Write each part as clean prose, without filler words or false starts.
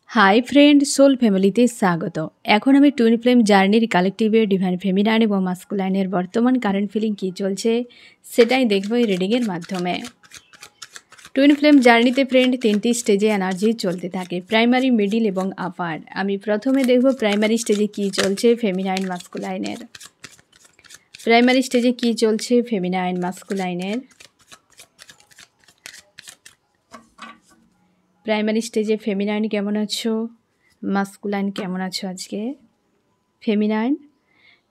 Hi friend, soul ফ্যামিলিতে স্বাগত। এখন আমি টুইন ফ্লেম জার্নির কালেকটিভে ডিভাইন ফেমিনাইন এবং মাস্কুলাইনের বর্তমান কারেন্ট ফিলিং কী চলছে সেটাই দেখব এই রিডিংয়ের মাধ্যমে। টুইন ফ্লেম জার্নিতে ফ্রেন্ড 3টি স্টেজে এনার্জি চলতে থাকে, প্রাইমারি, মিডিল এবং আপার। আমি প্রথমে দেখব প্রাইমারি স্টেজে কী চলছে ফেমিনাইন মাস্কুলাইনের। প্রাইমারি স্টেজে কী চলছে ফেমিনাইন মাস্কুলাইনের। প্রাইমারি স্টেজে ফেমিনাইন কেমন আছো, মাস্কুলাইন কেমন আছো আজকে।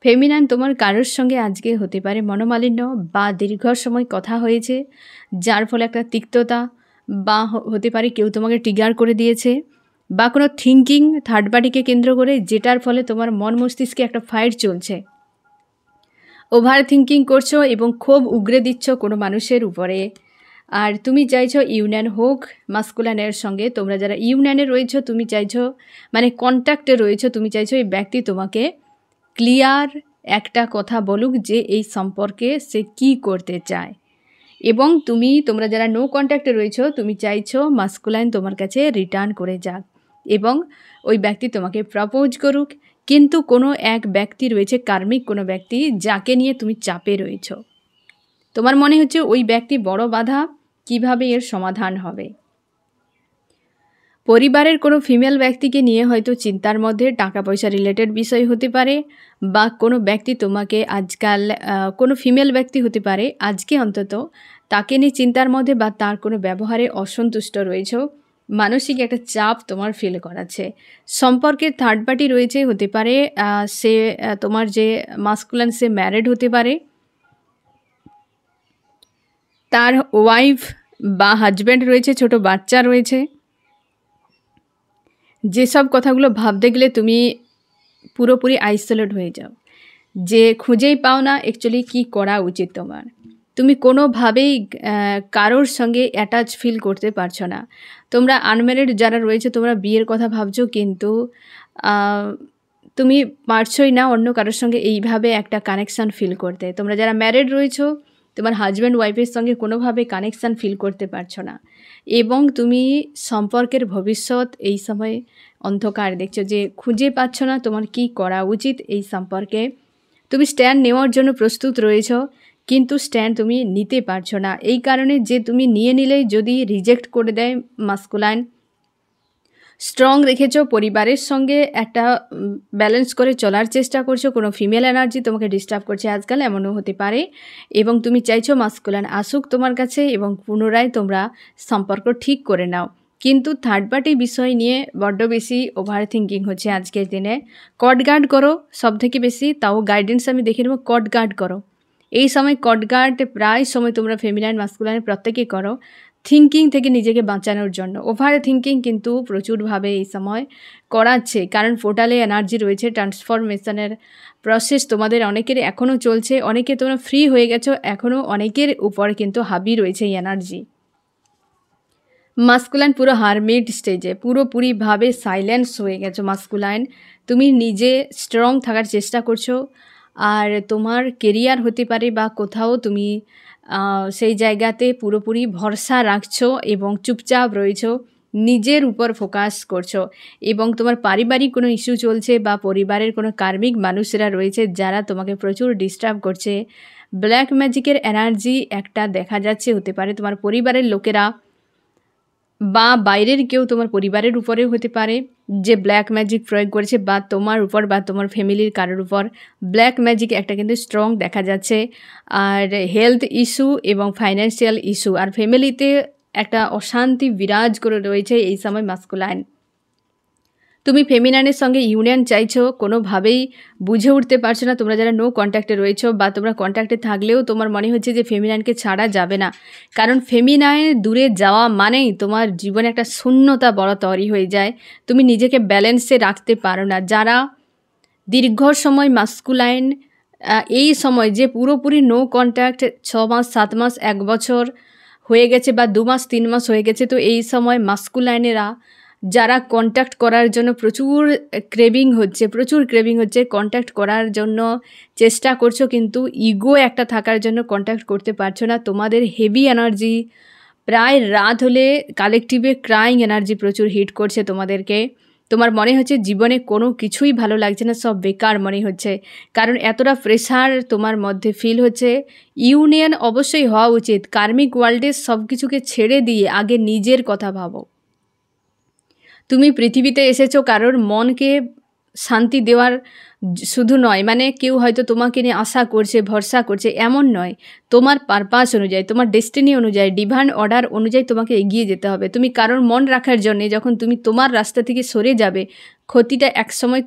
ফেমিনাইন তোমার কারোর সঙ্গে আজকে হতে পারে মনোমালিন্য বা দীর্ঘ সময় কথা হয়েছে যার ফলে একটা তিক্ততা, বা হতে পারে কেউ তোমাকে ট্রিগার করে দিয়েছে, বা কোনো থিঙ্কিং থার্ড পার্টিকে কেন্দ্র করে যেটার ফলে তোমার মন মস্তিষ্কে একটা ফাইট চলছে। ওভার থিঙ্কিং করছো এবং ক্ষোভ উগরে দিচ্ছ কোনো মানুষের উপরে। আর তুমি চাইছো ইউনিয়ন হোক মাস্কুলাইনের সঙ্গে। তোমরা যারা ইউনিয়নে রয়েছো, তুমি চাইছো মানে কন্ট্যাক্টে রয়েছো, তুমি চাইছো এই ব্যক্তি তোমাকে ক্লিয়ার একটা কথা বলুক যে এই সম্পর্কে সে কি করতে চায়। এবং তোমরা যারা নো কন্ট্যাক্টে রয়েছো, তুমি চাইছো মাস্কুলাইন তোমার কাছে রিটার্ন করে যাক এবং ওই ব্যক্তি তোমাকে প্রপোজ করুক। কিন্তু কোনো এক ব্যক্তি রয়েছে, কার্মিক কোনো ব্যক্তি, যাকে নিয়ে তুমি চাপে রয়েছো। তোমার মনে হচ্ছে ওই ব্যক্তি বড় বাধা, কিভাবে এর সমাধান হবে। পরিবারের কোনো ফিমেল ব্যক্তিকে নিয়ে হয়তো চিন্তার মধ্যে, টাকা পয়সা রিলেটেড বিষয় হতে পারে, বা কোনো ব্যক্তি তোমাকে আজকাল কোনো ফিমেল ব্যক্তি হতে পারে আজকে অন্তত তাকে নিয়ে চিন্তার মধ্যে, বা তার কোনো ব্যবহারে অসন্তুষ্ট রয়েছ। মানসিক একটা চাপ তোমার ফিল করাচ্ছে। সম্পর্কের থার্ড পার্টি রয়েছে, হতে পারে সে তোমার যে মাস্কুলাইন সে ম্যারিড হতে পারে, তার ওয়াইফ বা হাজব্যান্ড রয়েছে, ছোট বাচ্চা রয়েছে। যেসব কথাগুলো ভাবতে গেলে তুমি পুরোপুরি আইসোলেট হয়ে যাও, যে খুঁজেই পাও না অ্যাকচুয়ালি কী করা উচিত তোমার। তুমি কোনোভাবেই কারোর সঙ্গে অ্যাটাচ ফিল করতে পারছো না। তোমরা আনম্যারিড যারা রয়েছে, তোমরা বিয়ের কথা ভাবছো, কিন্তু তুমি পারছোই না অন্য কারোর সঙ্গে এইভাবে একটা কানেকশান ফিল করতে। তোমরা যারা ম্যারিড রয়েছো, তোমার হাজব্যান্ড ওয়াইফের সঙ্গে কোনোভাবে কানেকশান ফিল করতে পারছো না, এবং তুমি সম্পর্কের ভবিষ্যৎ এই সময় অন্ধকার দেখছো, যে খুঁজে পাচ্ছ না তোমার কি করা উচিত এই সম্পর্কে। তুমি স্ট্যান্ড নেওয়ার জন্য প্রস্তুত রয়েছ, কিন্তু স্ট্যান্ড তুমি নিতে পারছো না। এই কারণে যে তুমি নিয়ে নিলেই যদি রিজেক্ট করে দেয় মাস্কুলাইন। স্ট্রং রেখেছো, পরিবারের সঙ্গে একটা ব্যালেন্স করে চলার চেষ্টা করছো। কোনো ফিমেল এনার্জি তোমাকে ডিস্টার্ব করছে আজকাল, এমনও হতে পারে, এবং তুমি চাইছো মাস্কুলাইন আসুক তোমার কাছে এবং পুনরায় তোমরা সম্পর্ক ঠিক করে নাও। কিন্তু থার্ড পার্টি বিষয় নিয়ে বড্ড বেশি ওভার থিঙ্কিং হচ্ছে আজকের দিনে। কট গার্ড করো সব থেকে বেশি, তাও গাইডেন্স আমি দেখে নেবো। কট গার্ড করো এই সময়। কট গার্ড প্রায় সময় তোমরা ফেমিনাইন মাস্কুলাইন প্রত্যেকেই করো, থিঙ্কিং থেকে নিজেকে বাঁচানোর জন্য। ওভার থিঙ্কিং কিন্তু প্রচুরভাবে এই সময় করাচ্ছে, কারণ পোর্টালে এনার্জি রয়েছে। ট্রান্সফরমেশনের প্রসেস তোমাদের অনেকের এখনও চলছে। অনেকে তোমরা ফ্রি হয়ে গেছো, এখনও অনেকের উপর কিন্তু হাবি রয়েছে এই এনার্জি। মাস্কুলাইন পুরো হারমিট স্টেজে, পুরোপুরিভাবে সাইলেন্স হয়ে গেছো মাস্কুলাইন। তুমি নিজে স্ট্রং থাকার চেষ্টা করছো, আর তোমার কেরিয়ার হতে পারে বা কোথাও তুমি সেই জায়গাতে পুরোপুরি ভরসা রাখছো এবং চুপচাপ রয়েছো, নিজের উপর ফোকাস করছো। এবং তোমার পারিবারিক কোনো ইস্যু চলছে, বা পরিবারের কোনো কার্মিক মানুষেরা রয়েছে যারা তোমাকে প্রচুর ডিস্টার্ব করছে। ব্ল্যাক ম্যাজিকের এনার্জি একটা দেখা যাচ্ছে, হতে পারে তোমার পরিবারের লোকেরা বা বাইরের কেউ তোমার পরিবারের উপরেও হতে পারে যে ব্ল্যাক ম্যাজিক প্রয়োগ করেছে, বা তোমার উপর বা তোমার ফ্যামিলির কারোর উপর ব্ল্যাক ম্যাজিক একটা কিন্তু স্ট্রং দেখা যাচ্ছে। আর হেলথ ইস্যু এবং ফাইন্যান্সিয়াল ইস্যু, আর ফ্যামিলিতে একটা অশান্তি বিরাজ করে রয়েছে এই সময় মাস্কুলাইন। তুমি ফেমিনাইনের সঙ্গে ইউনিয়ন চাইছো, কোনোভাবেই বুঝে উঠতে পারছো না। তোমরা যারা নো কন্ট্যাক্টে রয়েছো, বা তোমরা কন্ট্যাক্টে থাকলেও তোমার মনে হচ্ছে যে ফেমিনাইনকে ছাড়া যাবে না, কারণ ফেমিনাইন দূরে যাওয়া মানেই তোমার জীবনে একটা শূন্যতা বড় তৈরি হয়ে যায়। তুমি নিজেকে ব্যালেন্সে রাখতে পারো না। যারা দীর্ঘ সময় মাস্কুলাইন এই সময় যে পুরোপুরি নো কন্ট্যাক্ট 6 মাস 7 মাস 1 বছর হয়ে গেছে, বা 2 মাস 3 মাস হয়ে গেছে, তো এই সময় মাস্কুলাইনেরা যারা কন্ট্যাক্ট করার জন্য প্রচুর ক্রেভিং হচ্ছে, কন্ট্যাক্ট করার জন্য চেষ্টা করছো, কিন্তু ইগো একটা থাকার জন্য কন্ট্যাক্ট করতে পারছো না। তোমাদের হেভি এনার্জি প্রায় রাত হলে কালেকটিভে ক্রাইং এনার্জি প্রচুর হিট করছে তোমাদেরকে। তোমার মনে হচ্ছে জীবনে কোনো কিছুই ভালো লাগছে না, সব বেকার মনে হচ্ছে, কারণ এতটা প্রেশার তোমার মধ্যে ফিল হচ্ছে। ইউনিয়ন অবশ্যই হওয়া উচিত। কার্মিক ওয়ার্ল্ডে সব কিছুকে ছেড়ে দিয়ে আগে নিজের কথা ভাবো। তুমি পৃথিবীতে এসেছো কারোর মনকে শান্তি দেওয়ার শুধু নয়, মানে কেউ হয়তো তোমাকে নিয়ে আশা করছে, ভরসা করছে, এমন নয়। তোমার পারপাস অনুযায়ী, তোমার ডেস্টিনি অনুযায়ী, ডিভাইন অর্ডার অনুযায়ী তোমাকে এগিয়ে যেতে হবে। তুমি কারোর মন রাখার জন্যে যখন তুমি তোমার রাস্তা থেকে সরে যাবে, ক্ষতিটা একসময়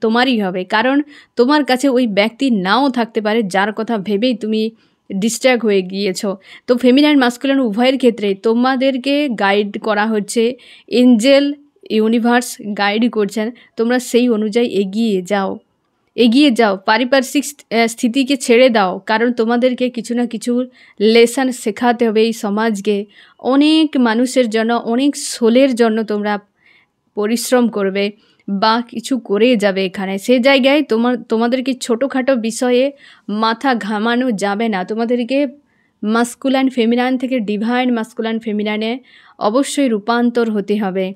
তোমারই হবে, কারণ তোমার কাছে ওই ব্যক্তি নাও থাকতে পারে যার কথা ভেবেই তুমি ডিস্ট্র্যাক্ট হয়ে গিয়েছো। তো ফেমিনাইন মাস্কুলিন উভয়ের ক্ষেত্রে তোমাদেরকে গাইড করা হচ্ছে। এঞ্জেল, ইউনিভার্স গাইড করছেন, তোমরা সেই অনুযায়ী এগিয়ে যাও। পারিপার্শ্বিক স্থিতিকে ছেড়ে দাও, কারণ তোমাদেরকে কিছু না কিছু লেসন শেখাতে হবে এই সমাজকে। অনেক মানুষের জন্য, অনেক সোলের জন্য তোমরা পরিশ্রম করবে বা কিছু করে যাবে এখানে। সে জায়গায় তোমাদেরকে ছোটোখাটো বিষয়ে মাথা ঘামানো যাবে না। তোমাদেরকে মাস্কুলাইন ফেমিনাইন থেকে ডিভাইন মাস্কুলাইন ফেমিনাইনে অবশ্যই রূপান্তর হতে হবে।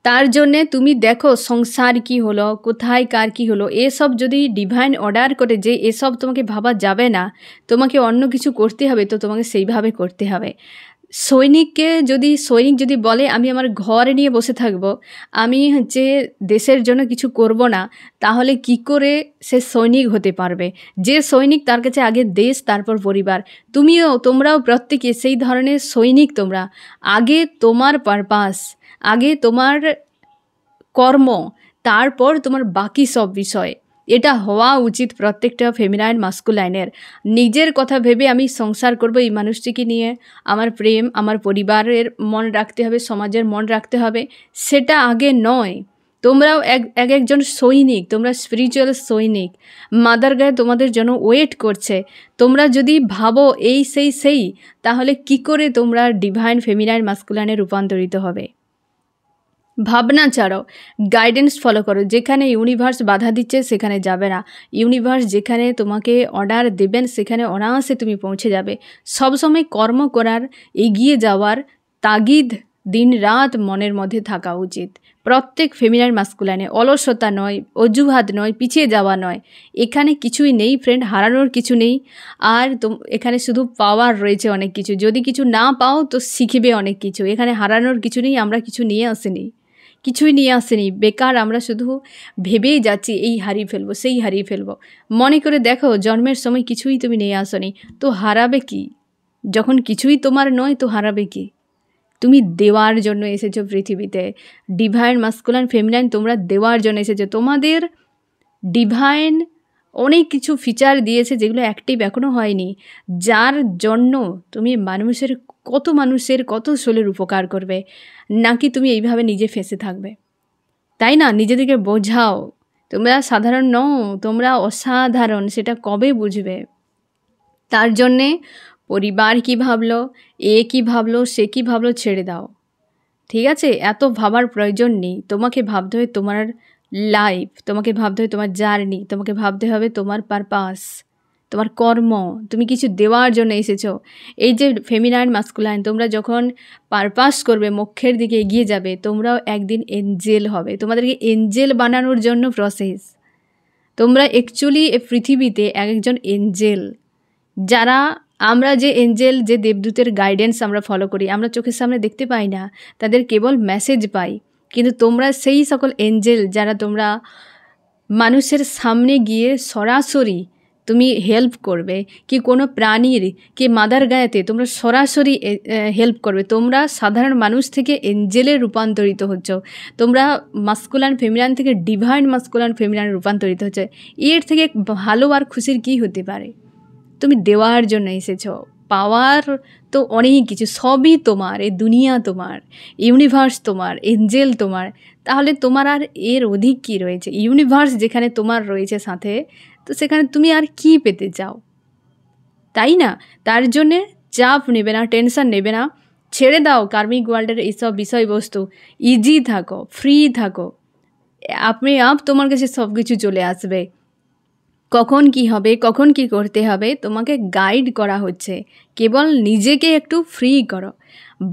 তার জন্যে তুমি দেখো সংসার কি হলো, কোথায় কার কি হলো, এসব যদি ডিভাইন অর্ডার করে যে এসব তোমাকে ভাবা যাবে না, তোমাকে অন্য কিছু করতে হবে, তো তোমাকে সেইভাবে করতে হবে। সৈনিক যদি বলে আমি আমার ঘর নিয়ে বসে থাকবো, আমি দেশের জন্য কিছু করব না, তাহলে কি করে সে সৈনিক হতে পারবে? যে সৈনিক তার কাছে আগে দেশ, তারপর পরিবার। তোমরাও প্রত্যেকে সেই ধরনের সৈনিক। তোমরা আগে তোমার পারপাস, আগে তোমার কর্ম, তারপর তোমার বাকি সব বিষয়। এটা হওয়া উচিত প্রত্যেকটা ফেমিনাইন মাস্কুলাইনের। নিজের কথা ভেবে আমি সংসার করব এই মানুষটিকে নিয়ে, আমার প্রেম, আমার পরিবারের মন রাখতে হবে, সমাজের মন রাখতে হবে, সেটা আগে নয়। তোমরাও একজন সৈনিক, তোমরা স্পিরিচুয়াল সৈনিক। মাদার গায়ে তোমাদের জন্য ওয়েট করছে। তোমরা যদি ভাবো এই সেই, তাহলে কি করে তোমরা ডিভাইন ফেমিনাইন মাস্কুলাইনে রূপান্তরিত হবে? ভাবনা ছাড়ো, গাইডেন্স ফলো করো। যেখানে ইউনিভার্স বাধা দিচ্ছে সেখানে যাবে না। ইউনিভার্স যেখানে তোমাকে অর্ডার দেবেন সেখানে অনায়াসে তুমি পৌঁছে যাবে। সবসময় কর্ম করার, এগিয়ে যাওয়ার তাগিদ দিন রাত মনের মধ্যে থাকা উচিত। প্রত্যেক ফেমিনাইন মাস্কুলাইনে অলসতা নয়, অজুহাত নয়, পিছিয়ে যাওয়া নয়। এখানে কিছুই নেই ফ্রেন্ড, হারানোর কিছু নেই। আর এখানে শুধু পাওয়ার রয়েছে অনেক কিছু। যদি কিছু না পাও তো শিখবে অনেক কিছু। এখানে হারানোর কিছু নেই, আমরা কিছু নিয়ে আসিনি, কিছুই নিয়ে আসেনি। বেকার আমরা শুধু ভেবেই যাচ্ছি এই হারিয়ে ফেলবো, সেই হারিয়ে ফেলবো। মনে করে দেখো জন্মের সময় কিছুই তুমি নিয়ে আসনি, তো হারাবে কি? যখন কিছুই তোমার নয় তো হারাবে কি? তুমি দেওয়ার জন্য এসেছো পৃথিবীতে। ডিভাইন মাস্কুলাইন ফেমিনাইন তোমরা দেওয়ার জন্য এসেছো। তোমাদের ডিভাইন অনেক কিছু ফিচার দিয়েছে যেগুলো অ্যাক্টিভ এখনও হয়নি, যার জন্য তুমি মানুষের কত সোলের উপকার করবে। নাকি তুমি এইভাবে নিজে ফেঁসে থাকবে? তাই না? নিজেদেরকে বোঝাও, তোমরা সাধারণ নও, তোমরা অসাধারণ। সেটা কবে বুঝবে? তার জন্যে পরিবার কি ভাবলো, কি ভাবলো, সে কি ভাবলো ছেড়ে দাও, ঠিক আছে? এত ভাবার প্রয়োজন নেই। তোমাকে ভাবতে হবে তোমার লাইফ, তোমাকে ভাবতে হবে তোমার জার্নি, তোমাকে ভাবতে হবে তোমার পারপাস, তোমার কর্ম। তুমি কিছু দেওয়ার জন্য এসেছো। এই যে ফেমিনাইন মাস্কুলাইন, তোমরা যখন পারপাস করবে, মোক্ষের দিকে এগিয়ে যাবে, তোমরাও একদিন এঞ্জেল হবে। তোমাদেরকে এঞ্জেল বানানোর জন্য প্রসেস। তোমরা অ্যাকচুয়ালি এই পৃথিবীতে একজন এঞ্জেল। যারা আমরা যে এঞ্জেল, যে দেবদূতের গাইডেন্স আমরা ফলো করি, আমরা চোখের সামনে দেখতে পাই না, তাদের কেবল মেসেজ পাই। কিন্তু তোমরা সেই সকল এঞ্জেল যারা তোমরা মানুষের সামনে গিয়ে সরাসরি তুমি হেল্প করবে, কি কোনো প্রাণীর, কি মাদার গায়েতে তোমরা সরাসরি হেল্প করবে। তোমরা সাধারণ মানুষ থেকে এঞ্জেলে রূপান্তরিত হচ্ছ। তোমরা মাস্কুলাইন ফেমিনাইন থেকে ডিভাইন মাস্কুলাইন ফেমিনাইনে রূপান্তরিত হচ্ছে। এর থেকে ভালো আর খুশির কী হতে পারে? তুমি দেওয়ার জন্য এসেছো। পাওয়ার তো অনেক কিছু, সবই তোমার। এই দুনিয়া তোমার, ইউনিভার্স তোমার, এঞ্জেল তোমার। তাহলে তোমার আর এর অধিক কী রয়েছে? ইউনিভার্স যেখানে তোমার রয়েছে সাথে, তো সেখানে তুমি আর কি পেতে চাও? তাই না? তার জন্যে চাপ নেবে না, টেনশন নেবে না, ছেড়ে দাও কার্মিক ওয়ার্ল্ডের এইসব বিষয়বস্তু। ইজি থাকো, ফ্রি থাকো, আপনি তোমার কাছে সব কিছু চলে আসবে। কখন কি হবে, কখন কি করতে হবে তোমাকে গাইড করা হচ্ছে। কেবল নিজেকে একটু ফ্রি করো,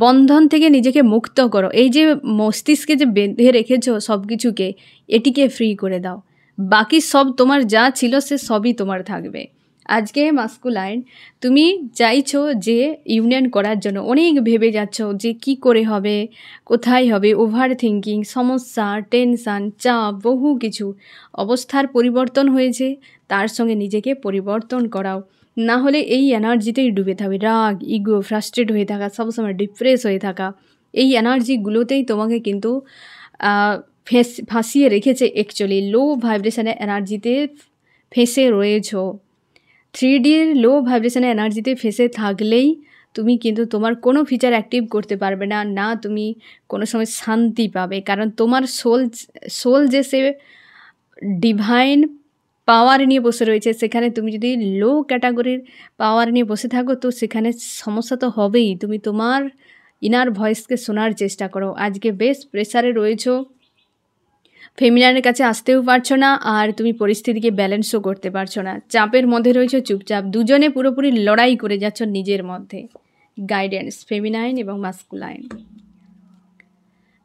বন্ধন থেকে নিজেকে মুক্ত করো। এই যে মস্তিষ্কে যে বেঁধে রেখেছো সব কিছুকে, এটিকে ফ্রি করে দাও। বাকি সব তোমার যা ছিল সে সবই তোমার থাকবে। আজকে মাস্কুলাইন তুমি চাইছো যে ইউনিয়ন করার জন্য অনেক ভেবে যাচ্ছ যে কি করে হবে, কোথায় হবে, ওভার থিঙ্কিং, সমস্যা, টেনশান, চাপ, বহু কিছু। অবস্থার পরিবর্তন হয়েছে, তার সঙ্গে নিজেকে পরিবর্তন করাও, না হলে এই এনার্জিতেই ডুবে থাকবে। রাগ, ইগো, ফ্রাস্ট্রেট হয়ে থাকা, সবসময় ডিপ্রেস হয়ে থাকা, এই এনার্জিগুলোতেই তোমাকে কিন্তু ফাঁসিয়ে রেখেছে। অ্যাকচুয়ালি লো ভাইব্রেশনের এনার্জিতে ফেঁসে রয়েছ। 3Dর লো ভাইব্রেশনের এনার্জিতে ফেঁসে থাকলেই তুমি কিন্তু তোমার কোনো ফিচার অ্যাক্টিভ করতে পারবে না, না তুমি কোনো সময় শান্তি পাবে। কারণ তোমার সোল যে সে ডিভাইন পাওয়ার নিয়ে বসে রয়েছে, সেখানে তুমি যদি লো ক্যাটাগরির পাওয়ার নিয়ে বসে থাকো তো সেখানে সমস্যা তো হবেই। তুমি তোমার ইনার ভয়েসকে শোনার চেষ্টা করো। আজকে বেশ প্রেসারে রয়েছো, ফেমিনাইনের কাছে আসতেও পারছো না, আর তুমি পরিস্থিতিকে ব্যালেন্সও করতে পারছো না। চাপের মধ্যে রয়েছো, চুপচাপ দুজনে পুরোপুরি লড়াই করে যাচ্ছ নিজের মধ্যে। গাইডেন্স ফেমিনাইন এবং মাস্কুলাইন।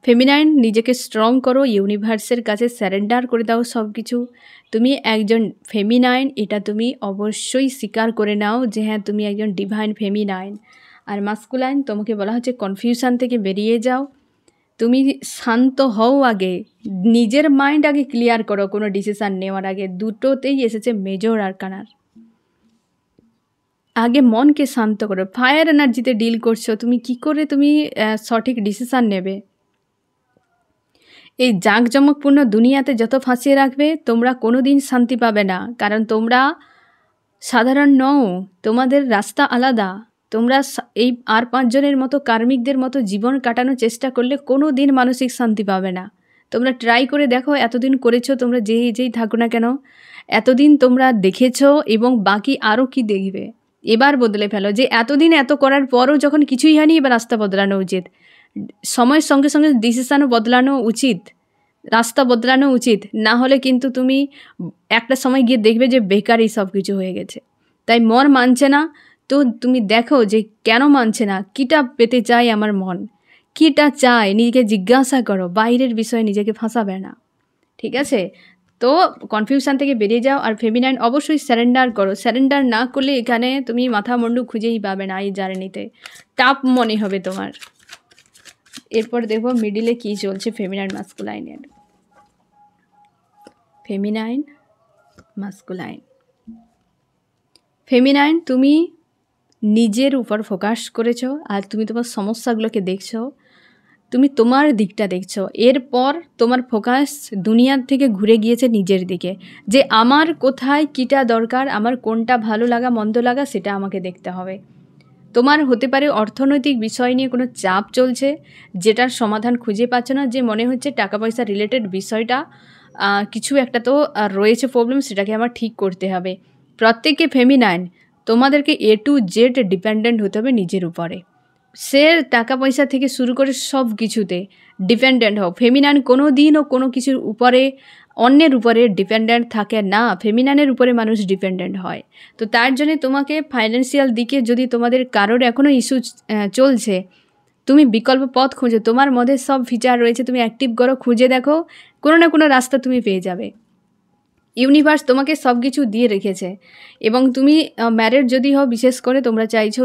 ফেমিনাইন নিজেকে স্ট্রং করো, ইউনিভার্সের কাছে স্যারেন্ডার করে দাও সব কিছু। তুমি একজন ফেমিনাইন, এটা তুমি অবশ্যই স্বীকার করে নাও যে হ্যাঁ তুমি একজন ডিভাইন ফেমিনাইন। আর মাস্কুলাইন, তোমাকে বলা হচ্ছে কনফিউশন থেকে বেরিয়ে যাও, তুমি শান্ত হও, আগে নিজের মাইন্ড আগে ক্লিয়ার করো কোনো ডিসিশান নেওয়ার আগে। দুটোতেই এসেছে মেজর আরকানার। আগে মনকে শান্ত করো। ফায়ার এনার্জিতে ডিল করছো, তুমি কি করে তুমি সঠিক ডিসিশান নেবে? এই জাঁকজমকপূর্ণ দুনিয়াতে যত ফাঁসিয়ে রাখবে তোমরা কোনো দিন শান্তি পাবে না, কারণ তোমরা সাধারণ নও, তোমাদের রাস্তা আলাদা। তোমরা এই আর 5 জনের মতো কার্মিকদের মতো জীবন কাটানোর চেষ্টা করলে কোনো দিন মানসিক শান্তি পাবে না। তোমরা ট্রাই করে দেখো, এতদিন করেছো তোমরা, যেই থাকো না কেন, এতদিন তোমরা দেখেছো এবং বাকি আরও কি দেখবে। এবার বদলে ফেলো, যে এতদিন এত করার পরও যখন কিছুই হয়নি, এবার রাস্তা বদলানো উচিত। সময়ের সঙ্গে সঙ্গে ডিসিশানও বদলানো উচিত, রাস্তা বদলানো উচিত। না হলে কিন্তু তুমি একটা সময় গিয়ে দেখবে যে বেকারই সব কিছু হয়ে গেছে। তাই মন মানছে না, তো তুমি দেখো যে কেন মানছে না, কীটা পেতে চাই আমার মন, কীটা চায়, নিজেকে জিজ্ঞাসা করো, বাইরের বিষয়ে নিজেকে ফাঁসাবে না, ঠিক আছে? তো কনফিউশন থেকে বেরিয়ে যাও। আর ফেমিনাইন অবশ্যই স্যারেন্ডার করো। স্যারেন্ডার না করলে এখানে তুমি মাথা মুন্ডু খুঁজেই পাবে না এই জার্নিতে, টাফ মনে হবে তোমার। এরপর দেখবো মিডিলে কী চলছে ফেমিনাইন মাস্কুলাইনের। Feminine masculine. ফেমিনাইন, তুমি নিজের উপর ফোকাস করেছো আর তুমি তোমার সমস্যাগুলোকে দেখছো, তুমি তোমার দিকটা দেখছো। এরপর তোমার ফোকাস দুনিয়ার থেকে ঘুরে গিয়েছে নিজের দিকে, যে আমার কোথায় কীটা দরকার, আমার কোনটা ভালো লাগা মন্দ লাগা সেটা আমাকে দেখতে হবে। তোমার হতে পারে অর্থনৈতিক বিষয় নিয়ে কোনো চাপ চলছে, যেটার সমাধান খুঁজে পাচ্ছ না, যে মনে হচ্ছে টাকা পয়সা রিলেটেড বিষয়টা কিছু একটা তো রয়েছে প্রবলেম, সেটাকে আমার ঠিক করতে হবে। প্রত্যেকে ফেমিনাইন, তোমাদেরকে A to Z ডিপেন্ডেন্ট হতে হবে নিজের উপরে। সে টাকা পয়সা থেকে শুরু করে সব কিছুতে ডিপেন্ডেন্ট হও। ফেমিনাইন কোনো দিনও কোনো কিছুর উপরে, অন্যের উপরে ডিপেন্ডেন্ট থাকে না, ফেমিনাইনের উপরে মানুষ ডিপেন্ডেন্ট হয়। তো তার জন্যে তোমাকে ফাইন্যান্সিয়াল দিকে যদি তোমাদের কারোর এখনও ইস্যু চলছে, তুমি বিকল্প পথ খুঁজো। তোমার মধ্যে সব ফিচার রয়েছে, তুমি অ্যাক্টিভ করো, খুঁজে দেখো, কোনো না কোনো রাস্তা তুমি পেয়ে যাবে। ইউনিভার্স তোমাকে সব কিছু দিয়ে রেখেছে। এবং তুমি ম্যারিড যদি হও, বিশেষ করে তোমরা চাইছো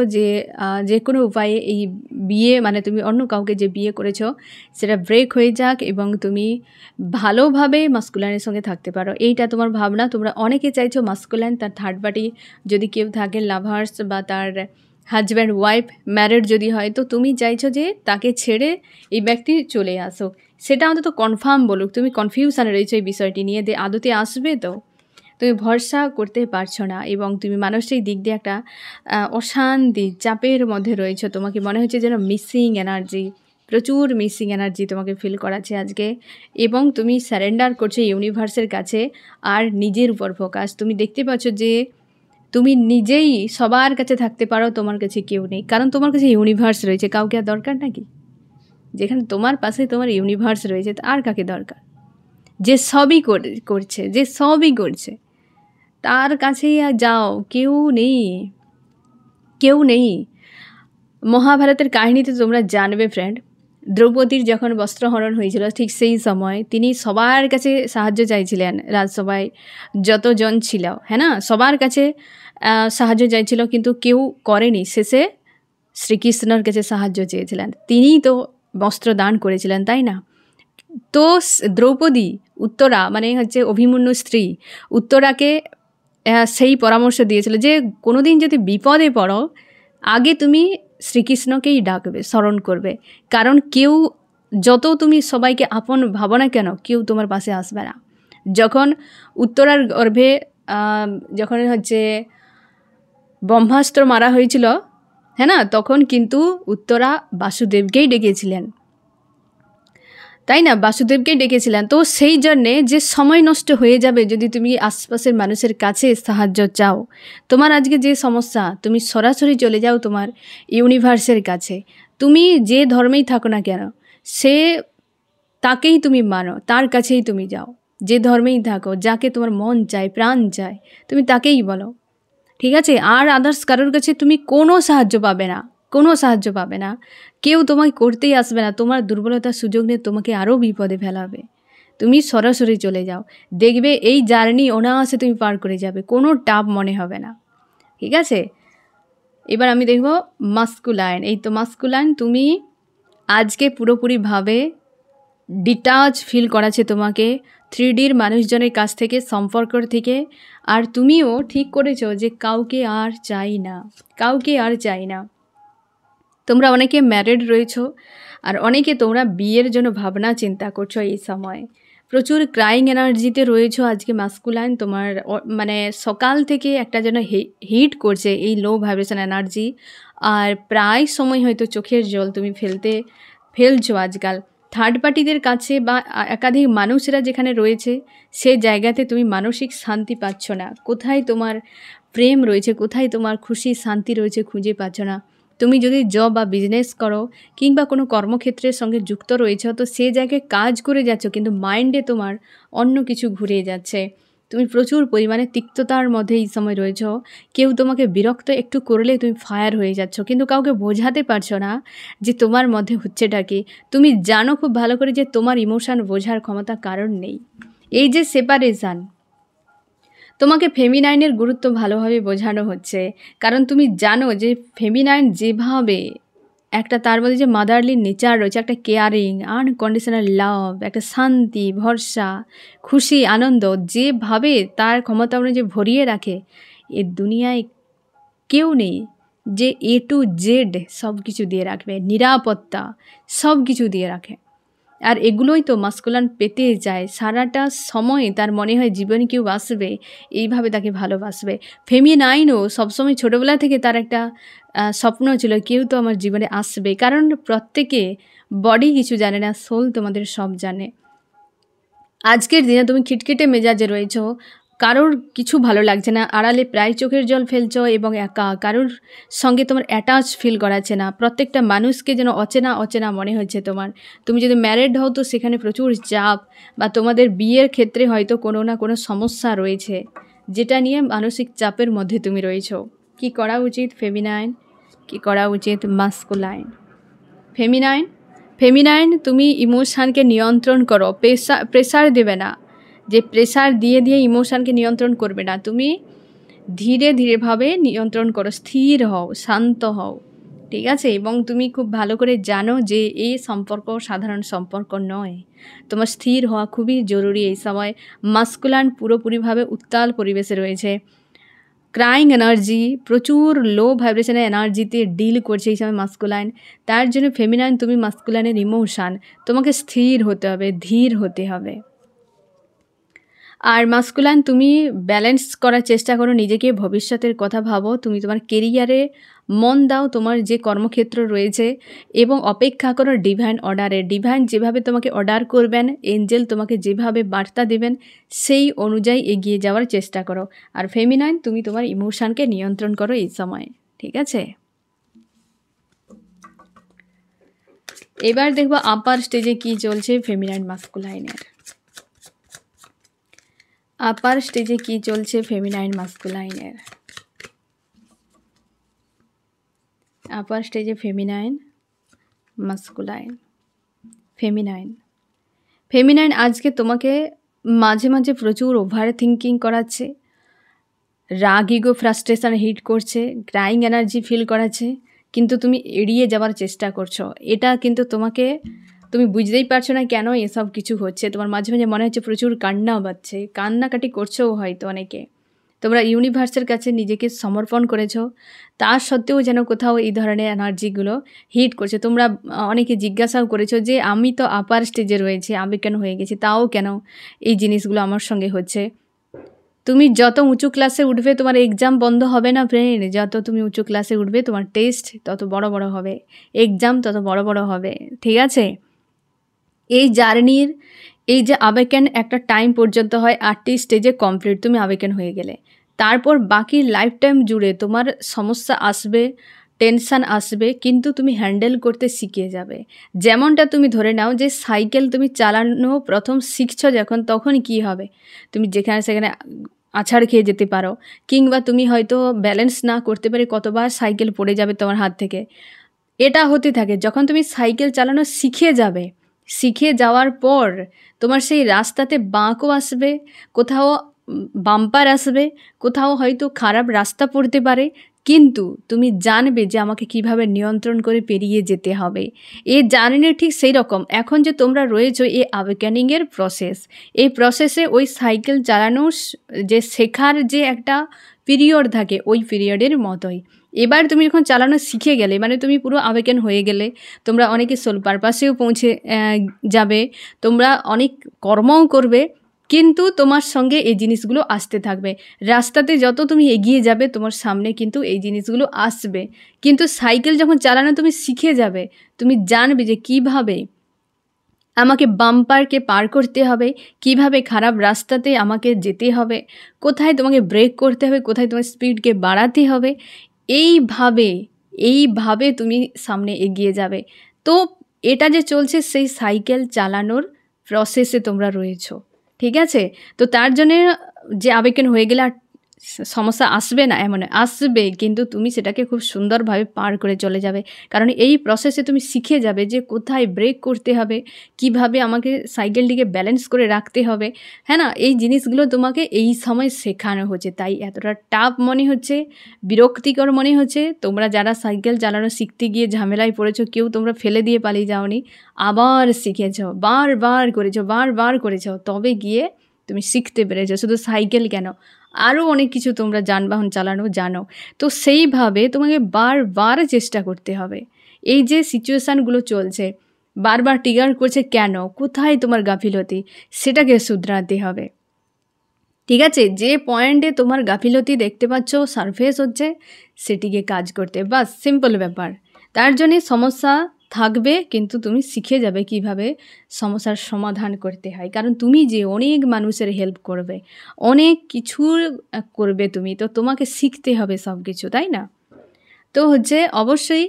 যে কোনো উপায়ে এই বিয়ে, মানে তুমি অন্য কাউকে যে বিয়ে করেছো সেটা ব্রেক হয়ে যাক এবং তুমি ভালোভাবে মাস্কুলাইনের সঙ্গে থাকতে পারো, এইটা তোমার ভাবনা। তোমরা অনেকে চাইছো মাস্কুলাইন, তার থার্ড পার্টি যদি কেউ থাকে, লাভার্স বা তার হাজব্যান্ড ওয়াইফ ম্যারিড যদি হয়, তো তুমি চাইছো যে তাকে ছেড়ে এই ব্যক্তি চলে আসুক। সেটা অন্তত কনফার্ম বলুক। তুমি কনফিউশনে রয়েছো এই বিষয়টি নিয়ে, যে আদতে আসবে, তো তুমি ভরসা করতে পারছো না এবং তুমি মানসিক দিক দিয়ে একটা অশান্তি, চাপের মধ্যে রয়েছো। তোমাকে মনে হচ্ছে যেন মিসিং এনার্জি, প্রচুর মিসিং এনার্জি তোমাকে ফিল করাচ্ছে আজকে। এবং তুমি স্যারেন্ডার করছো ইউনিভার্সের কাছে আর নিজের উপর ফোকাস। তুমি দেখতে পাচ্ছ যে তুমি নিজেই সবার কাছে থাকতে পারো, তোমার কাছে কেউ নেই, কারণ তোমার কাছে ইউনিভার্স রয়েছে। কাউকে আর দরকার নাকি? যেখানে তোমার পাশে তোমার ইউনিভার্স রয়েছে, আর কাকে দরকার? যে সবই করছে, যে সবই করছে, তার কাছেই যাও, কেউ নেই, কেউ নেই। মহাভারতের কাহিনীতে তোমরা জানবে ফ্রেন্ড, দ্রৌপদীর যখন বস্ত্রহরণ হয়েছিল ঠিক সেই সময় তিনি সবার কাছে সাহায্য চাইছিলেন। রাজসভায় যতজন ছিল, হ্যাঁ না, সবার কাছে সাহায্য চাইছিল, কিন্তু কেউ করেনি। শেষে শ্রীকৃষ্ণর কাছে সাহায্য চেয়েছিলেন, তিনিই তো বস্ত্র দান করেছিলেন, তাই না? তো দ্রৌপদী, উত্তরা মানে হচ্ছে অভিমন্যুর স্ত্রী, উত্তরাকে সেই পরামর্শ দিয়েছিল যে কোনোদিন যদি বিপদে পড়ো আগে তুমি শ্রীকৃষ্ণকেই ডাকবে, স্মরণ করবে, কারণ কেউ যত তুমি সবাইকে আপন ভাবো না কেন, কেউ তোমার পাশে আসবে না। যখন উত্তরার গর্ভে যখন হচ্ছে ব্রহ্মাস্ত্র মারা হয়েছিল, হ্যাঁ না, তখন কিন্তু উত্তরা বাসুদেবকেই ডেকেছিলেন, তাই না? বাসুদেবকেই ডেকেছিলেন। তো সেই জন্যে যে সময় নষ্ট হয়ে যাবে যদি তুমি আশপাশের মানুষের কাছে সাহায্য চাও, তোমার আজকে যে সমস্যা, তুমি সরাসরি চলে যাও তোমার ইউনিভার্সের কাছে। তুমি যে ধর্মেই থাকো না কেন, সে তাকেই তুমি মানো, তার কাছেই তুমি যাও। যে ধর্মেই থাকো, যাকে তোমার মন চায়, প্রাণ চায়, তুমি তাকেই বলো, ঠিক আছে? আর আদার্স কারোর কাছে তুমি কোনো সাহায্য পাবে না, কোনো সাহায্য পাবে না। কেউ তোমাকে করতেই আসবে না, তোমার দুর্বলতার সুযোগ নিয়ে তোমাকে আরও বিপদে ফেলাবে। তুমি সরাসরি চলে যাও, দেখবে এই জার্নি অনায়াসে তুমি পার করে যাবে, কোনো টাপ মনে হবে না, ঠিক আছে? এবার আমি দেখব মাস্কুলাইন। এই তো মাস্কুলাইন, তুমি আজকে পুরোপুরিভাবে ডিটাচ ফিল করাচ্ছে তোমাকে 3Dর মানুষজনের কাছ থেকে, সম্পর্ক থেকে। আর তুমিও ঠিক করেছো যে কাউকে আর চাই না, কাউকে আর চাই না। তোমরা অনেকে ম্যারিড রয়েছো, আর অনেকে তোমরা বিয়ের জন্য ভাবনা চিন্তা করছো। এই সময় প্রচুর ক্রাইং এনার্জিতে রয়েছো আজকে মাস্কুলাইন। তোমার মানে সকাল থেকে একটা যেন হিট করছে এই লো ভাইব্রেশন এনার্জি, আর প্রায় সময় হয়তো চোখের জল তুমি ফেলছো আজকাল। থার্ড পার্টিদের কাছে বা একাধিক মানুষরা যেখানে রয়েছে সে জায়গাতে তুমি মানসিক শান্তি পাচ্ছ না। কোথায় তোমার প্রেম রয়েছে, কোথায় তোমার খুশি শান্তি রয়েছে, খুঁজে পাচ্ছ না। তুমি যদি জব বা বিজনেস করো কিংবা কোনো কর্মক্ষেত্রের সঙ্গে যুক্ত রয়েছ, তো সে জায়গায় কাজ করে যাচ্ছ কিন্তু মাইন্ডে তোমার অন্য কিছু ঘুরে যাচ্ছে। তুমি প্রচুর পরিমাণে তিক্ততার মধ্যে এই সময় রয়েছ। কেউ তোমাকে বিরক্ত একটু করলে তুমি ফায়ার হয়ে যাচ্ছ, কিন্তু কাউকে বোঝাতে পারছো না যে তোমার মধ্যে হচ্ছেটা কি। তুমি জানো খুব ভালো করে যে তোমার ইমোশান বোঝার ক্ষমতা কারণ নেই। এই যে সেপারেশান, তোমাকে ফেমিনাইনের গুরুত্ব ভালোভাবে বোঝানো হচ্ছে, কারণ তুমি জানো যে ফেমিনাইন যেভাবে একটা, তার মধ্যে যে মাদারলি নেচার রয়েছে, একটা কেয়ারিং, আনকন্ডিশনাল লাভ, একটা শান্তি, ভরসা, খুশি, আনন্দ, যেভাবে তার ক্ষমতা অনুযায়ী ভরিয়ে রাখে, এ দুনিয়ায় কেউ নেই যে A to Z সব কিছু দিয়ে রাখবে, নিরাপত্তা সব কিছু দিয়ে রাখে। আর এগুলোই তো মাস্কুলান পেতে যায়। সারাটা সময় তার মনে হয় জীবনে কেউ আসবে, এইভাবে তাকে ভালোবাসবে। ফেমিনাইনও সবসময় ছোটোবেলা থেকে তার একটা স্বপ্ন ছিল, কেউ তো আমার জীবনে আসবে, কারণ প্রত্যেকে বডি কিছু জানে না, সোল তোমাদের সব জানে। আজকের দিনে তুমি খিটখিটে মেজাজে রয়েছো, কারোর কিছু ভালো লাগছে না, আড়ালে প্রায় চোখের জল ফেলছো এবং একা, কারোর সঙ্গে তোমার অ্যাটাচ ফিল করাচ্ছে না। প্রত্যেকটা মানুষকে যেন অচেনা অচেনা মনে হচ্ছে তোমার। তুমি যদি ম্যারিড হও তো সেখানে প্রচুর চাপ, বা তোমাদের বিয়ের ক্ষেত্রে হয়তো কোনো না কোনো সমস্যা রয়েছে, যেটা নিয়ে মানসিক চাপের মধ্যে তুমি রয়েছো। কি করা উচিত ফেমিনাইন, কি করা উচিত মাস্কুলাইন? ফেমিনাইন তুমি ইমোশানকে নিয়ন্ত্রণ করো, প্রেসার দেবে না, যে প্রেসার দিয়ে দিয়ে ইমোশানকে নিয়ন্ত্রণ করবে না। তুমি ধীরে ধীরেভাবে নিয়ন্ত্রণ করো, স্থির হও, শান্ত হও, ঠিক আছে? এবং তুমি খুব ভালো করে জানো যে এই সম্পর্ক সাধারণ সম্পর্ক নয়, তোমার স্থির হওয়া খুবই জরুরি। এই সময় মাস্কুলান পুরোপুরিভাবে উত্তাল পরিবেশে রয়েছে, ক্রাইং এনার্জি, প্রচুর লো ভাইব্রেশনের এনার্জিতে ডিল করছে এই সময় মাস্কুলাইন। তার জন্য ফেমিনাইন তুমি মাস্কুলাইনের ইমোশান, তোমাকে স্থির হতে হবে, ধীর হতে হবে। আর মাস্কুলাইন তুমি ব্যালেন্স করার চেষ্টা করো নিজেকে, ভবিষ্যতের কথা ভাবো, তুমি তোমার কেরিয়ারে মন দাও, তোমার যে কর্মক্ষেত্র রয়েছে, এবং অপেক্ষা করো ডিভাইন অর্ডারে। ডিভাইন যেভাবে তোমাকে অর্ডার করবেন, এঞ্জেল তোমাকে যেভাবে বার্তা দেবেন, সেই অনুযায়ী এগিয়ে যাওয়ার চেষ্টা করো। আর ফেমিনাইন তুমি তোমার ইমোশানকে নিয়ন্ত্রণ করো এই সময়, ঠিক আছে? এবার দেখবো আপার স্টেজে কি চলছে ফেমিনাইন মাস্কুলাইনের। আপার স্টেজে কি চলছে ফেমিনাইন মাস্কুলাইনের? আপার স্টেজে ফেমিনাইন মাস্কুলাইন। ফেমিনাইন আজকে তোমাকে মাঝে মাঝে প্রচুর ওভার থিঙ্কিং করাচ্ছে, রাগ ইগো ফ্রাস্ট্রেশন হিট করছে, ক্রাইং এনার্জি ফিল করাচ্ছে, কিন্তু তুমি এড়িয়ে যাওয়ার চেষ্টা করছো। এটা কিন্তু তুমি বুঝতেই পারছো না কেন এসব কিছু হচ্ছে। তোমার মাঝে মাঝে মনে হচ্ছে প্রচুর কান্না পাচ্ছে, কান্নাকাটি করছোও হয়তো অনেকে। তোমরা ইউনিভার্সের কাছে নিজেকে সমর্পণ করেছো, তা সত্ত্বেও যেন কোথাও এই ধরনের এনার্জিগুলো হিট করছে। তোমরা অনেকে জিজ্ঞাসাও করেছো যে আমি তো আপার স্টেজে রয়েছি, আমি কেন হয়ে গেছি, তাও কেন এই জিনিসগুলো আমার সঙ্গে হচ্ছে। তুমি যত উঁচু ক্লাসে উঠবে তোমার এক্সাম বন্ধ হবে না ফ্রেন্ড। যত তুমি উঁচু ক্লাসে উঠবে তোমার টেস্ট তত বড় বড় হবে, এক্সাম তত বড় বড় হবে, ঠিক আছে? এই জার্নির এই যে আবেকেন একটা টাইম পর্যন্ত হয়, 8টি স্টেজে কমপ্লিট তুমি আবেকেন হয়ে গেলে। তারপর বাকি লাইফ টাইম জুড়ে তোমার সমস্যা আসবে, টেনশান আসবে, কিন্তু তুমি হ্যান্ডেল করতে শিখে যাবে। যেমনটা তুমি ধরে নাও যে সাইকেল তুমি চালানো প্রথম শিখছো যখন, তখন কি হবে, তুমি যেখানে সেখানে আছাড় খেয়ে যেতে পারো, কিংবা তুমি হয়তো ব্যালেন্স না করতে পারে কতবার সাইকেল পড়ে যাবে তোমার হাত থেকে। এটা হতে থাকে। যখন তুমি সাইকেল চালানো শিখে যাওয়ার পর তোমার সেই রাস্তাতে বাঁকও আসবে, কোথাও বাম্পার আসবে, কোথাও হয়তো খারাপ রাস্তা পড়তে পারে, কিন্তু তুমি জানবে যে আমাকে কিভাবে নিয়ন্ত্রণ করে পেরিয়ে যেতে হবে। এই জার্নি ঠিক সেই রকম। এখন যে তোমরা রয়েছো এই অ্যাওয়েকেনিংয়ের প্রসেস, এই প্রসেসে ওই সাইকেল চালানোর যে শেখার যে একটা পিরিয়ড থাকে, ওই পিরিয়ডের মতোই। এবার তুমি যখন চালানো শিখে গেলে, মানে তুমি পুরো আবেকেন হয়ে গেলে, তোমরা অনেকে সোল পারপাসেও পৌঁছে যাবে, তোমরা অনেক কর্মও করবে, কিন্তু তোমার সঙ্গে এই জিনিসগুলো আসতে থাকবে। রাস্তাতে যত তুমি এগিয়ে যাবে তোমার সামনে কিন্তু এই জিনিসগুলো আসবে। কিন্তু সাইকেল যখন চালানো তুমি শিখে যাবে, তুমি জানবে যে কিভাবে আমাকে বাম্পারকে পার করতে হবে, কিভাবে খারাপ রাস্তাতে আমাকে যেতে হবে, কোথায় তোমাকে ব্রেক করতে হবে, কোথায় তোমার স্পিডকে বাড়াতে হবে। এইভাবে তুমি সামনে এগিয়ে যাবে। তো এটা যে চলছে সেই সাইকেল চালানোর প্রসেসে তোমরা রয়েছো, ঠিক আছে? তো তার জন্যে যে আবেকেন হয়ে গেলে আর সমস্যা আসবে না এমন আসবে, কিন্তু তুমি সেটাকে খুব সুন্দরভাবে পার করে চলে যাবে। কারণ এই প্রসেসে তুমি শিখে যাবে যে কোথায় ব্রেক করতে হবে, কিভাবে আমাকে সাইকেলটিকে ব্যালেন্স করে রাখতে হবে, হ্যাঁ না? এই জিনিসগুলো তোমাকে এই সময় শেখানো হচ্ছে। তাই এতটা টাফ মনে হচ্ছে, বিরক্তিকর মনে হচ্ছে। তোমরা যারা সাইকেল চালানো শিখতে গিয়ে ঝামেলায় পড়েছো, কেউ তোমরা ফেলে দিয়ে পালিয়ে যাওনি, আবার শিখেছো, বারবার করেছো, তবে গিয়ে তুমি শিখতে পেরেছো। শুধু সাইকেল কেন, আরও অনেক কিছু তোমরা যানবাহন চালানো জানো। তো সেইভাবে তোমাকে বারবার চেষ্টা করতে হবে। এই যে সিচুয়েশানগুলো চলছে, বারবার ট্রিগার করছে কেন, কোথায় তোমার গাফিলতি, সেটাকে শুধরাতে হবে, ঠিক আছে? যে পয়েন্টে তোমার গাফিলতি দেখতে পাচ্ছ সারফেস হচ্ছে, সেটিকে কাজ করতে, বাস সিম্পল ব্যাপার। তার জন্যে সমস্যা থাকবে, কিন্তু তুমি শিখে যাবে কিভাবে সমস্যার সমাধান করতে হয়। কারণ তুমি যে অনেক মানুষের হেল্প করবে, অনেক কিছু করবে তুমি, তো তোমাকে শিখতে হবে সব কিছু, তাই না? তো অবশ্যই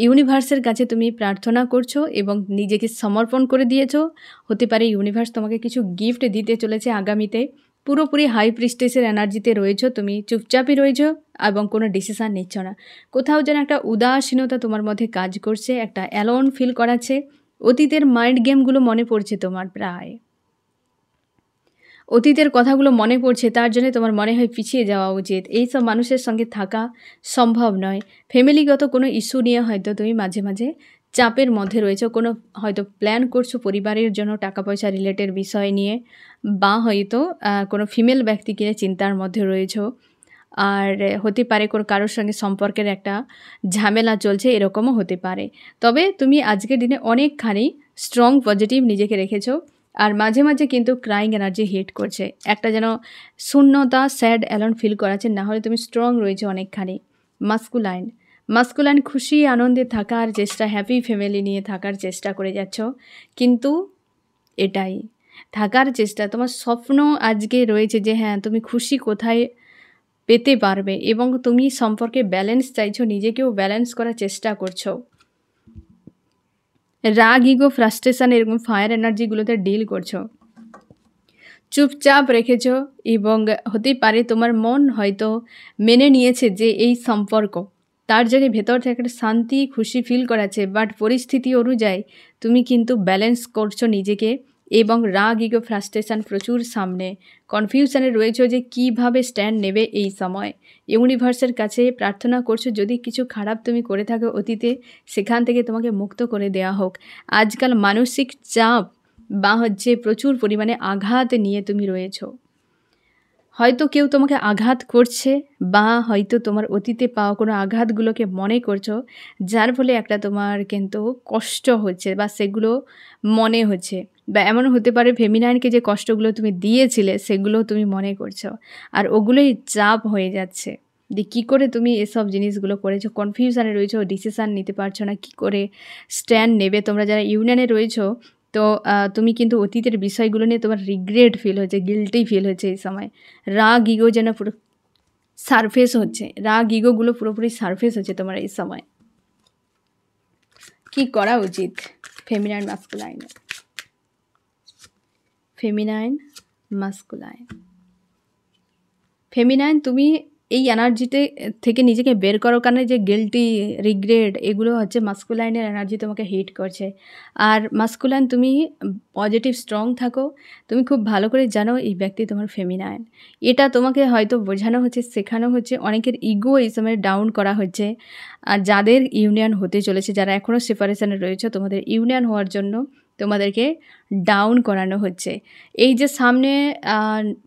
ইউনিভার্সের কাছে তুমি প্রার্থনা করছো এবং নিজেকে সমর্পণ করে দিয়েছো। হতে পারে ইউনিভার্স তোমাকে কিছু গিফট দিতে চলেছে আগামীতে। পুরোপুরি হাই প্রিস্টেসের এনার্জিতে রয়েছো, তুমি চুপচাপই রয়েছো এবং কোনো ডিসিশান নিচ্ছ না। কোথাও যেন একটা উদাসীনতা তোমার মধ্যে কাজ করছে, একটা অ্যালোন ফিল করাচ্ছে। অতীতের মাইন্ড গেমগুলো মনে পড়ছে তোমার, প্রায় অতীতের কথাগুলো মনে পড়ছে, তার জন্য তোমার মনে হয় পিছিয়ে যাওয়া উচিত। এই সব মানুষের সঙ্গে থাকা সম্ভব নয়। ফ্যামিলিগত কোনো ইস্যু নিয়ে হয়তো তুমি মাঝে মাঝে চাপের মধ্যে রয়েছো, কোনো হয়তো প্ল্যান করছো পরিবারের জন্য, টাকা পয়সা রিলেটেড বিষয় নিয়ে, বা হয়তো কোনো ফিমেল ব্যক্তিকে চিন্তার মধ্যে রয়েছো। আর হতে পারে কোনো কারোর সঙ্গে সম্পর্কের একটা ঝামেলা চলছে, এরকমও হতে পারে। তবে তুমি আজকের দিনে অনেকখানি স্ট্রং পজিটিভ নিজেকে রেখেছো। আর মাঝে মাঝে কিন্তু ক্রাইং এনার্জি হিট করছে, একটা যেন শূন্যতা, স্যাড, অ্যালোন ফিল করাচ্ছে। না হলে তুমি স্ট্রং রয়েছে অনেকখানি। মাস্কুলাইন খুশি আনন্দে থাকার চেষ্টা, হ্যাপি ফ্যামিলি নিয়ে থাকার চেষ্টা করে যাচ্ছ, কিন্তু এটাই থাকার চেষ্টা। তোমার স্বপ্ন আজকে রয়েছে যে হ্যাঁ তুমি খুশি কোথায় পেতে পারবে, এবং তুমি সম্পর্কে ব্যালেন্স চাইছো, নিজেকেও ব্যালেন্স করার চেষ্টা করছো। রাগ, ইগো, ফ্রাস্ট্রেশন, এরকম ফায়ার এনার্জিগুলোতে ডিল করছো। চুপচাপ রেখেছো এবং হতে পারে তোমার মন হয়তো মেনে নিয়েছে যে এই সম্পর্ক, তার জন্য ভেতর থেকে একটা শান্তি খুশি ফিল করাচ্ছে, বাট পরিস্থিতি অনুযায়ী তুমি কিন্তু ব্যালেন্স করছো নিজেকে এবং রাগ ইগো ফ্রাস্ট্রেশন প্রচুর সামনে কনফিউশনে রয়েছে যে কিভাবে স্ট্যান্ড নেবে এই সময়। ইউনিভার্সের কাছে প্রার্থনা করছো যদি কিছু খারাপ তুমি করে থাকো অতীতে সেখান থেকে তোমাকে মুক্ত করে দেওয়া হোক। আজকাল মানসিক চাপ বা প্রচুর পরিমাণে আঘাত নিয়ে তুমি রয়েছো, হয়তো কেউ তোমাকে আঘাত করছে বা হয়তো তোমার অতীতে পাওয়া কোনো আঘাতগুলোকে মনে করছো, যার ফলে একটা তোমার কিন্তু কষ্ট হচ্ছে বা সেগুলো মনে হচ্ছে, বা এমন হতে পারে ফেমিনাইনকে যে কষ্টগুলো তুমি দিয়েছিলে সেগুলো তুমি মনে করছো আর ওগুলোই চাপ হয়ে যাচ্ছে যে কী করে তুমি এসব জিনিসগুলো করেছো, কনফিউশনে রয়েছো, ডিসিশান নিতে পারছো না, কী করে স্ট্যান্ড নেবে। তোমরা যারা ইউনিয়নে রয়েছো তো তুমি কিন্তু অতীতের বিষয়গুলো নিয়ে তোমার রিগ্রেট ফিল হচ্ছে, গিল্টি ফিল হচ্ছে এই সময়। রাগ ইগো যেন পুরো সারফেস হচ্ছে, রাগ ইগোগুলো পুরোপুরি সারফেস হচ্ছে তোমার এই সময়। কি করা উচিত feminine masculine? Feminine masculine, feminine তুমি এই এনার্জিতে থেকে নিজেকে বের করার কারণে যে গিল্টি রিগ্রেট এগুলো হচ্ছে মাস্কুলাইনের এনার্জি তোমাকে হিট করছে। আর মাস্কুলাইন তুমি পজিটিভ স্ট্রং থাকো, তুমি খুব ভালো করে জানো এই ব্যক্তি তোমার ফেমিনাইন, এটা তোমাকে হয়তো বোঝানো হচ্ছে, শেখানো হচ্ছে। অনেকের ইগো এই সময় ডাউন করা হচ্ছে। আর যাদের ইউনিয়ন হতে চলেছে, যারা এখনও সেপারেশনে রয়েছে, তোমাদের ইউনিয়ন হওয়ার জন্য তোমাদেরকে ডাউন করানো হচ্ছে। এই যে সামনে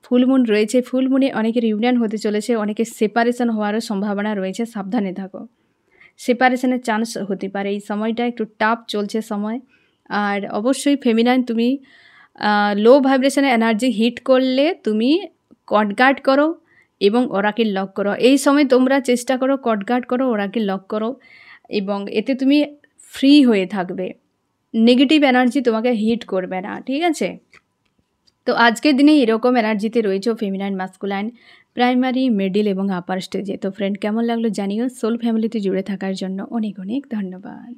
ফুলমুন রয়েছে, ফুলমুনে অনেকের ইউনিয়ন হতে চলেছে, অনেকের সেপারেশন হওয়ারও সম্ভাবনা রয়েছে, সাবধানে থাকো, সেপারেশনের চান্স হতে পারে। এই সময়টা একটু টাফ চলছে সময়। আর অবশ্যই ফেমিনাইন তুমি লো ভাইব্রেশনের এনার্জি হিট করলে তুমি কটগার্ড করো এবং ওরাকেল লক করো। এই সময় তোমরা চেষ্টা করো কটগার্ড করো, ওরাকেল লক করো, এবং এতে তুমি ফ্রি হয়ে থাকবে, নেগেটিভ এনার্জি তোমাকে হিট করবে না, ঠিক আছে? তো আজকের দিনে এরকম এনার্জিতে রয়েছে ফেমিনাইন মাস্কুলাইন প্রাইমারি, মিডিল এবং আপার স্টেজে। তো ফ্রেন্ড, কেমন লাগলো জানিও। সোল ফ্যামিলিতে জুড়ে থাকার জন্য অনেক অনেক ধন্যবাদ।